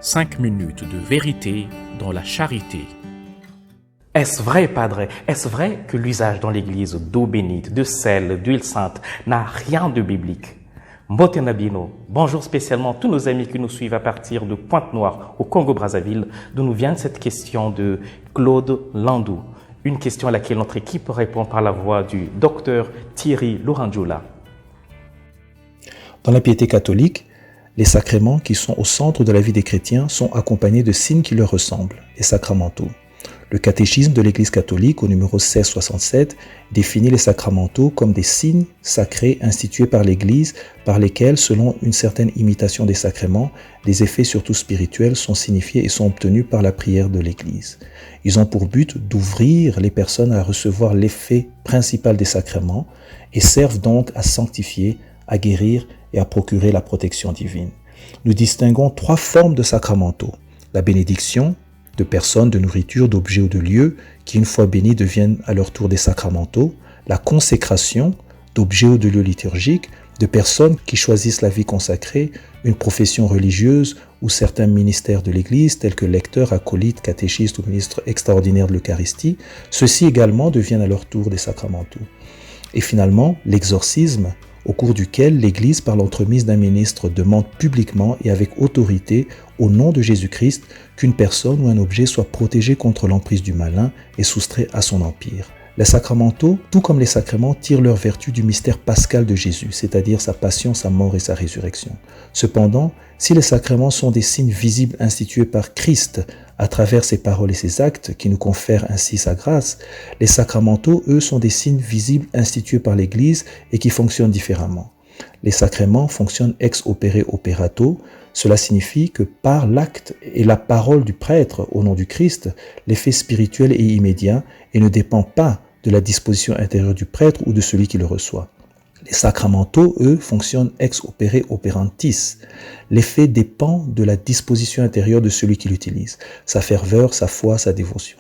5 minutes de vérité dans la charité. Est-ce vrai, Padre? Est-ce vrai que l'usage dans l'Église d'eau bénite, de sel, d'huile sainte n'a rien de biblique? Mbote Nabino, bonjour spécialement tous nos amis qui nous suivent à partir de Pointe-Noire au Congo-Brazzaville, d'où nous vient cette question de Claude Landou. Une question à laquelle notre équipe répond par la voix du docteur Thierry Loranjoula. Dans la piété catholique, les sacrements qui sont au centre de la vie des chrétiens sont accompagnés de signes qui leur ressemblent, les sacramentaux. Le catéchisme de l'Église catholique, au numéro 1667, définit les sacramentaux comme des signes sacrés institués par l'Église par lesquels, selon une certaine imitation des sacrements, des effets surtout spirituels sont signifiés et sont obtenus par la prière de l'Église. Ils ont pour but d'ouvrir les personnes à recevoir l'effet principal des sacrements et servent donc à sanctifier, à guérir et à procurer la protection divine. Nous distinguons 3 formes de sacramentaux. La bénédiction, de personnes, de nourriture, d'objets ou de lieux qui, une fois bénis, deviennent à leur tour des sacramentaux. La consécration, d'objets ou de lieux liturgiques, de personnes qui choisissent la vie consacrée, une profession religieuse ou certains ministères de l'Église, tels que lecteurs, acolytes, catéchistes ou ministres extraordinaires de l'Eucharistie. Ceux-ci également deviennent à leur tour des sacramentaux. Et finalement, l'exorcisme, au cours duquel l'Église, par l'entremise d'un ministre, demande publiquement et avec autorité, au nom de Jésus-Christ, qu'une personne ou un objet soit protégé contre l'emprise du malin et soustrait à son empire. Les sacramentaux, tout comme les sacrements, tirent leur vertu du mystère pascal de Jésus, c'est-à-dire sa passion, sa mort et sa résurrection. Cependant, si les sacrements sont des signes visibles institués par Christ à travers ses paroles et ses actes, qui nous confèrent ainsi sa grâce, les sacramentaux, eux, sont des signes visibles institués par l'Église et qui fonctionnent différemment. Les sacrements fonctionnent ex opere operato. Cela signifie que par l'acte et la parole du prêtre au nom du Christ, l'effet spirituel est immédiat et ne dépend pas de la disposition intérieure du prêtre ou de celui qui le reçoit. Les sacramentaux, eux, fonctionnent ex opere operantis. L'effet dépend de la disposition intérieure de celui qui l'utilise, sa ferveur, sa foi, sa dévotion.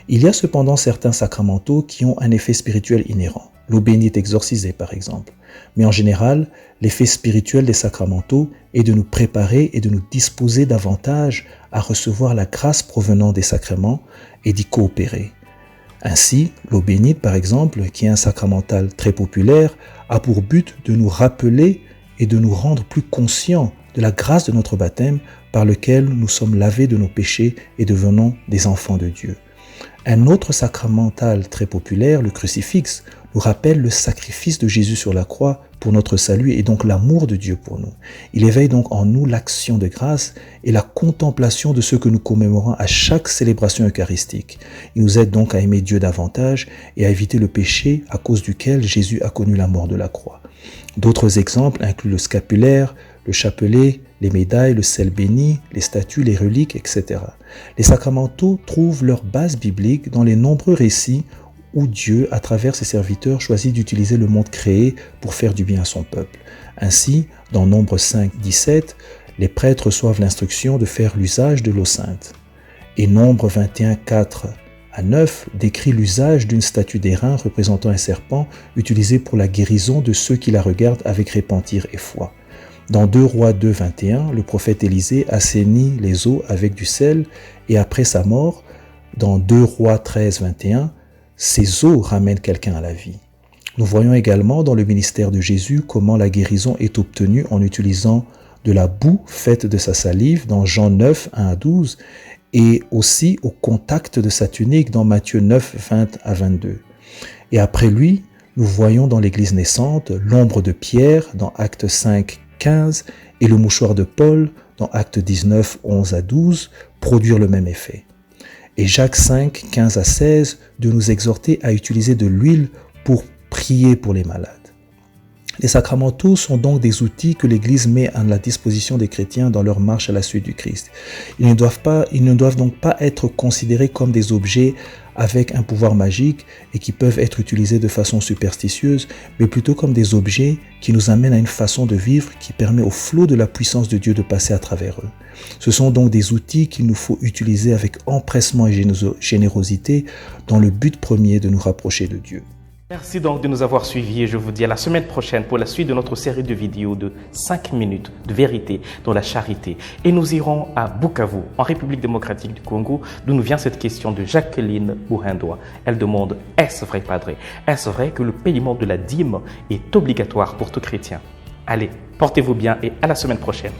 Il y a cependant certains sacramentaux qui ont un effet spirituel inhérent. L'eau bénite exorcisée, par exemple. Mais en général, l'effet spirituel des sacramentaux est de nous préparer et de nous disposer davantage à recevoir la grâce provenant des sacrements et d'y coopérer. Ainsi, l'eau bénite, par exemple, qui est un sacramental très populaire, a pour but de nous rappeler et de nous rendre plus conscients de la grâce de notre baptême par lequel nous sommes lavés de nos péchés et devenons des enfants de Dieu. Un autre sacramental très populaire, le crucifix, nous rappelle le sacrifice de Jésus sur la croix pour notre salut et donc l'amour de Dieu pour nous. Il éveille donc en nous l'action de grâce et la contemplation de ce que nous commémorons à chaque célébration eucharistique. Il nous aide donc à aimer Dieu davantage et à éviter le péché à cause duquel Jésus a connu la mort de la croix. D'autres exemples incluent le scapulaire, le chapelet, les médailles, le sel béni, les statues, les reliques, etc. Les sacramentaux trouvent leur base biblique dans les nombreux récits où Dieu, à travers ses serviteurs, choisit d'utiliser le monde créé pour faire du bien à son peuple. Ainsi, dans Nombre 5, 17, les prêtres reçoivent l'instruction de faire l'usage de l'eau sainte. Et Nombre 21, 4 à 9 décrit l'usage d'une statue d'airain représentant un serpent utilisée pour la guérison de ceux qui la regardent avec repentir et foi. Dans 2 Rois 2, 21, le prophète Élisée assainit les eaux avec du sel et après sa mort, dans 2 Rois 13, 21, ces eaux ramènent quelqu'un à la vie. Nous voyons également dans le ministère de Jésus comment la guérison est obtenue en utilisant de la boue faite de sa salive dans Jean 9, 1 à 12 et aussi au contact de sa tunique dans Matthieu 9, 20 à 22. Et après lui, nous voyons dans l'Église naissante l'ombre de Pierre dans Actes 5, 15 et le mouchoir de Paul dans Actes 19, 11 à 12 produire le même effet. Et Jacques 5, 15 à 16, de nous exhorter à utiliser de l'huile pour prier pour les malades. Les sacramentaux sont donc des outils que l'Église met à la disposition des chrétiens dans leur marche à la suite du Christ. Ils ne doivent donc pas être considérés comme des objets avec un pouvoir magique et qui peuvent être utilisés de façon superstitieuse, mais plutôt comme des objets qui nous amènent à une façon de vivre qui permet au flot de la puissance de Dieu de passer à travers eux. Ce sont donc des outils qu'il nous faut utiliser avec empressement et générosité dans le but premier de nous rapprocher de Dieu. Merci donc de nous avoir suivis et je vous dis à la semaine prochaine pour la suite de notre série de vidéos de 5 minutes de vérité dans la charité. Et nous irons à Bukavu, en République démocratique du Congo, d'où nous vient cette question de Jacqueline Bourindois. Elle demande, est-ce vrai, Padre? Est-ce vrai que le paiement de la dîme est obligatoire pour tout chrétien? Allez, portez-vous bien et à la semaine prochaine.